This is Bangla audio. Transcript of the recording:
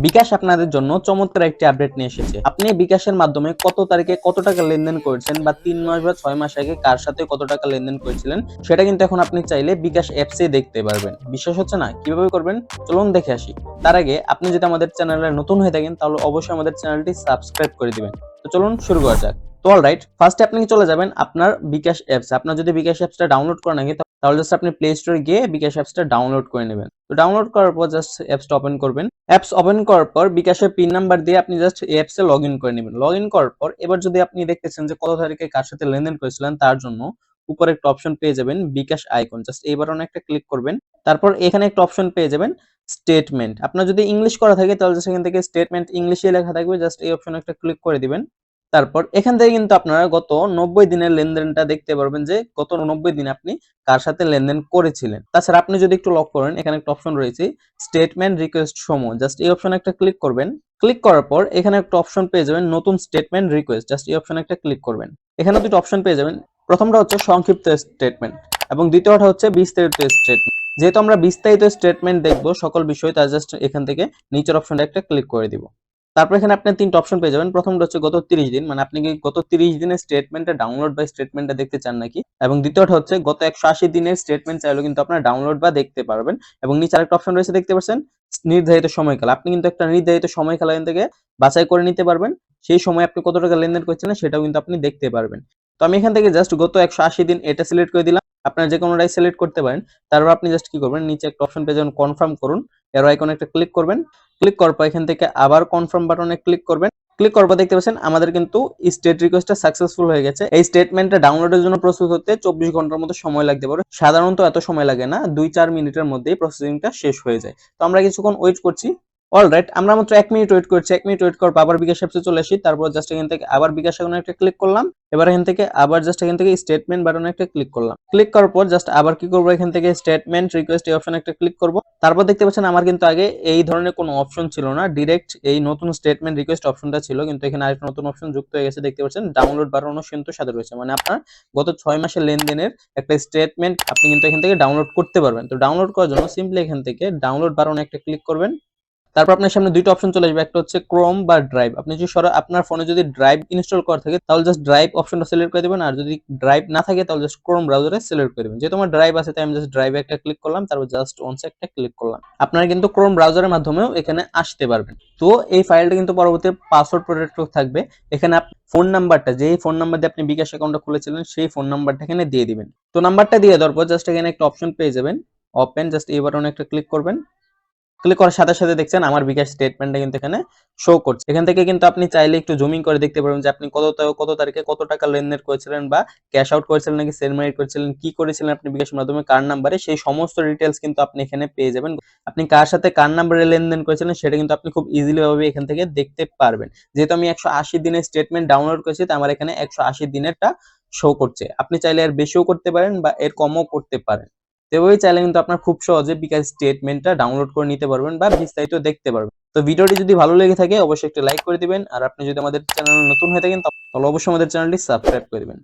বিকাশ আপনাদের জন্য চমৎকার একটি আপডেট নিয়ে এসেছে। আপনি বিকাশের মাধ্যমে কত তারিখে কত টাকা লেনদেন করেছেন বা 3 মাস বা 6 মাস আগে কার সাথে কত টাকা লেনদেন করেছিলেন সেটা কিন্তু এখন আপনি চাইলে বিকাশ অ্যাপসে দেখতে পারবেন। বিশ্বাস হচ্ছে না? কিভাবে করবেন? চলুন দেখে আসি। তার আগে আপনি যদি আমাদের চ্যানেলে নতুন হয়ে থাকেন তাহলে অবশ্যই আমাদের চ্যানেলটি সাবস্ক্রাইব করে দিবেন। তো চলুন শুরু করা যাক। তো অলরাইট, ফার্স্টে আপনি চলে যাবেন আপনার বিকাশ অ্যাপস। আপনার যদি বিকাশ অ্যাপসটা ডাউনলোড করা থাকে তাহলে জাস্ট আপনি প্লে স্টোরে গিয়ে বিকাশ অ্যাপসটা ডাউনলোড করে নেবেন। তো ডাউনলোড করার পর জাস্ট অ্যাপসটা ওপেন করবেন। অ্যাপস ওপেন করার পর বিকাশের পিন নাম্বার দিয়ে আপনি জাস্ট এই অ্যাপসে লগইন করে নেবেন। লগইন করার পর এবার যদি আপনি দেখতেছেন যে কত তারিখে কার সাথে লেনদেন করেছিলেন তার জন্য উপরে একটা অপশন পেয়ে যাবেন বিকাশ আইকন। জাস্ট এই বাটনে একটা ক্লিক করবেন। তারপর এখানে একটা অপশন পেয়ে যাবেন স্টেটমেন্ট। আপনার যদি ইংলিশ করা থাকে তাহলে সেখান থেকে স্টেটমেন্ট ইংলিশে লেখা থাকবে, জাস্ট এই অপশনে একটা ক্লিক করে দিবেন। তারপর এখান থেকে কিন্তু আপনারা গত 90 দিনের লেনদেনটা দেখতে পারবেন যে গত 90 দিন আপনি কার সাথে লেনদেন করেছিলেন। তাছাড়া আপনি যদি একটু লক করেন এখানে একটা অপশন রয়েছে স্টেটমেন্ট রিকোয়েস্ট সমূহ, জাস্ট এই অপশনে একটা ক্লিক করবেন। ক্লিক করার পর এখানে একটা অপশন পেয়ে যাবেন নতুন স্টেটমেন্ট রিকোয়েস্ট, জাস্ট এই অপশনে একটা ক্লিক করবেন। এখানে দুটো অপশন পেয়ে যাবেন। প্রথমটা হচ্ছে সংক্ষিপ্ত স্টেটমেন্ট এবং দ্বিতীয়টা হচ্ছে বিস্তারিত স্টেটমেন্ট। যেহেতু আমরা বিস্তারিত স্টেটমেন্ট দেখবো সকল বিষয়, তার জাস্ট এখান থেকে নিচের অপশনটা একটা ক্লিক করে দিব। তারপর এখানে আপনি তিনটা অপশন পেয়ে যাবেন। প্রথমটা হচ্ছে গত 30 দিন, মানে আপনি কি গত 30 দিনের স্টেটমেন্টটা ডাউনলোড বা স্টেটমেন্টটা দেখতে চান নাকি, এবং দ্বিতীয়টা হচ্ছে গত 180 দিনের স্টেটমেন্ট চাইলেও কিন্তু আপনারা ডাউনলোড বা দেখতে পারবেন। এবং নিচে আরেকটা অপশন রয়েছে দেখতে পাচ্ছেন নির্ধারিত সময়কাল। আপনি কিন্তু একটা নির্ধারিত সময়কাল এখান থেকে বাছাই করে নিতে পারবেন। সেই সময় আপনি কত টাকা লেনদেন করছেন সেটাও কিন্তু আপনি দেখতে পারবেন। তো আমি এখান থেকে জাস্ট গত 180 দিন এটা সিলেক্ট করে দিলাম। আপনারা যে কোনোটাই সিলেক্ট করতে পারেন। তারপর আপনি জাস্ট কি করবেন, নিচে একটা অপশন পেয়ে যাবেন কনফার্ম করুন, এর আইকনে একটা ক্লিক করবেন। ক্লিক করার পর এখান থেকে আবার কনফার্ম বাটনে ক্লিক করবেন। ক্লিক করার পর দেখতে পাচ্ছেন আমাদের কিন্তু স্টেট রিকোয়েস্টটা সাকসেসফুল হয়ে গেছে। এই স্টেটমেন্টটা ডাউনলোডের জন্য প্রস্তুত হতে 24 ঘন্টার মতো সময় লাগতে পারে। সাধারণত এত সময় লাগে না, 2-4 মিনিটের মধ্যেই প্রসেসিংটা শেষ হয়ে যায়। তো আমরা কিছুক্ষণ ওয়েট করছি। অলরাইট, আমরা মাত্র 1 মিনিট ওয়েট করছি। 1 মিনিট ওয়েট করার পর আবার বিকাশ অ্যাপসে চলে আসি। তারপর জাস্ট এখান থেকে আবার বিকাশ আইকনে একটা ক্লিক করলাম। এবার এখান থেকে আবার জাস্ট এখান থেকে স্টেটমেন্ট বাটনে একটা ক্লিক করলাম। ক্লিক করার পর জাস্ট আবার কি করব, এখান থেকে স্টেটমেন্ট রিকোয়েস্ট এই অপশনে একটা ক্লিক করব। তারপর দেখতে পাচ্ছেন আমার কিন্তু আগে এই ধরনের কোনো অপশন ছিল না, ডাইরেক্ট এই নতুন স্টেটমেন্ট রিকোয়েস্ট অপশনটা ছিল, কিন্তু এখানে আরেকটা নতুন অপশন যুক্ত হয়ে গেছে। দেখতে পাচ্ছেন ডাউনলোড বাটনও কিন্তু সাথে রয়েছে, মানে আপনার গত 6 মাসের লেনদেনের একটা স্টেটমেন্ট আপনি কিন্তু এখান থেকে ডাউনলোড করতে পারবেন। তো ডাউনলোড করার জন্য সিম্পলি এখান থেকে ডাউনলোড বাটনে একটা ক্লিক করবেন। তারপর আপনার সামনে দুইটা অপশন চলে আসবে, একটা হচ্ছে ক্রোম বা ড্রাইভ। আপনি যদি আপনার ফোনে যদি ড্রাইভ ইনস্টল করা থাকে তাহলে জাস্ট ড্রাইভ অপশনটা সিলেক্ট করে দিবেন, আর যদি ড্রাইভ না থাকে তাহলে জাস্ট ক্রোম ব্রাউজারে সিলেক্ট করে দিবেন। যেহেতু আমার ড্রাইভ আছে তাই আমি জাস্ট ড্রাইভে একটা ক্লিক করলাম, তারপর জাস্ট ওয়ান্স একটা ক্লিক করলাম। আপনারা কিন্তু ক্রোম ব্রাউজারের মাধ্যমেও এখানে আসতে পারবেন। তো এই ফাইলটা কিন্তু পরবর্তীতে পাসওয়ার্ড প্রোটেক্ট থাকবে। এখানে ফোন নাম্বারটা, যেই ফোন নাম্বার দিয়ে আপনি বিকাশ অ্যাকাউন্টটা খুলেছিলেন সেই ফোন নাম্বারটা এখানে দিয়ে দিবেন। তো নাম্বারটা দিয়ে দেওয়ার পর জাস্ট এখানে একটা অপশন পেয়ে যাবেন ওপেন, জাস্ট এই বাটনে একটা ক্লিক করবেন। ক্লিক করার সাথে সাথে দেখছেন আমার বিকাশ স্টেটমেন্টটা কিন্তু এখানে শো করছে। এখান থেকে কিন্তু আপনি চাইলে একটু জুমিং করে দেখতে পারবেন যে আপনি কত তারিখে কত টাকা লেনদেন করেছিলেন, বা ক্যাশ আউট করেছিলেন নাকি সেল মেরিট করেছিলেন, কি করেছিলেন আপনি বিকাশের মাধ্যমে, কার নাম্বারে, সেই সমস্ত ডিটেলস কিন্তু আপনি এখানে পেয়ে যাবেন। আপনি কার সাথে কার নাম্বারে লেনদেন করেছিলেন সেটা কিন্তু আপনি খুব ইজিলি ভাবে এখান থেকে দেখতে পারবেন। যেহেতু আমি 180 দিনের স্টেটমেন্ট ডাউনলোড করেছি তাই আমার এখানে 180 দিনেরটা শো করছে। আপনি চাইলে এর বেশিও করতে পারেন বা এর কমও করতে পারেন। এভাবেই চাইলে কিন্তু আপনার খুব সহজে বিকাশ স্টেটমেন্টটা ডাউনলোড করে নিতে পারবেন বা বিস্তারিত দেখতে পারবেন। তো ভিডিওটি যদি ভালো লেগে থাকে অবশ্যই একটা লাইক করে দিবেন, আর আপনি যদি আমাদের চ্যানেলে নতুন হয়ে থাকেন তাহলে অবশ্যই আমাদের চ্যানেলটি সাবস্ক্রাইব করে দিবেন।